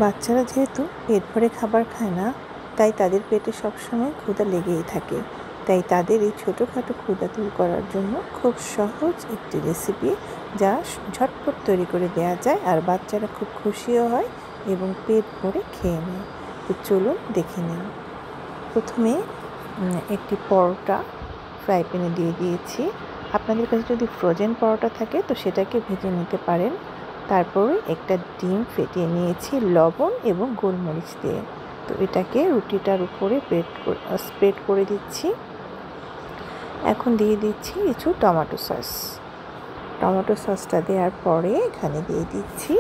বাচ্চারা যেহেতু পেট ভরে খাবার খায় না, তাই তাদের পেটে সবসময় ক্ষুধা লেগেই থাকে। তাই তাদের এই ছোটোখাটো ক্ষুধা দূর করার জন্য খুব সহজ একটি রেসিপি, যা ঝটপট তৈরি করে দেওয়া যায় আর বাচ্চারা খুব খুশিও হয় এবং পেট ভরে খেয়ে নেয়। তো চলুন দেখে নিন। প্রথমে একটি পরোটা ফ্রাই প্যানে দিয়ে দিয়েছি। আপনাদের কাছে যদি ফ্রোজেন পরোটা থাকে তো সেটাকে ভেজে নিতে পারেন। তারপরে একটা ডিম ফেটিয়ে নিয়েছি লবণ এবং গোলমরিচ দিয়ে। তো এটাকে রুটিটার উপরে স্প্রেড করে দিচ্ছি। এখন দিয়ে দিচ্ছি কিছু টমেটো সস। টমেটো সসটা দেওয়ার পরে এখানে দিয়ে দিচ্ছি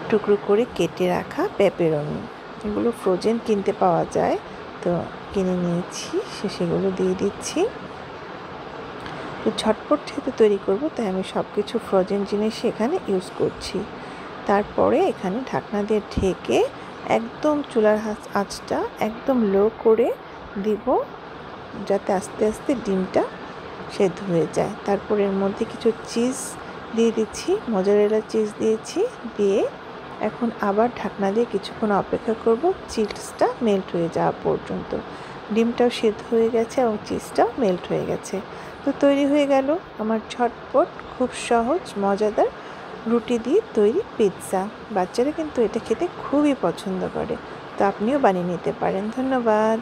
টুকরো করে কেটে রাখা পেপারনি। এগুলো ফ্রোজেন কিনতে পাওয়া যায়, তো কিনে নিয়েছি, সেগুলো দিয়ে দিচ্ছি। তো ঝটপট যেহেতু তৈরি করব, তাই আমি সব কিছু ফ্রোজেন জিনিস এখানে ইউজ করছি। তারপরে এখানে ঢাকনা দিয়ে ঢেকে একদম চুলার আঁচটা একদম লো করে দিব, যাতে আস্তে আস্তে ডিমটা সেদ্ধ হয়ে যায়। তারপর এর মধ্যে কিছু চিজ দিয়ে দিচ্ছি, মোজারেলা চিজ দিয়েছি। দিয়ে এখন আবার ঢাকনা দিয়ে কিছুক্ষণ অপেক্ষা করব চিজটা মেল্ট হয়ে যাওয়া পর্যন্ত। ডিমটাও সেদ্ধ হয়ে গেছে এবং চিজটাও মেল্ট হয়ে গেছে। তো তৈরি হয়ে গেল আমার ঝটপট খুব সহজ মজাদার রুটি দিয়ে তৈরি পিৎজা। বাচ্চারা কিন্তু এটা খেতে খুবই পছন্দ করে, তো আপনিও বানিয়ে নিতে পারেন। ধন্যবাদ।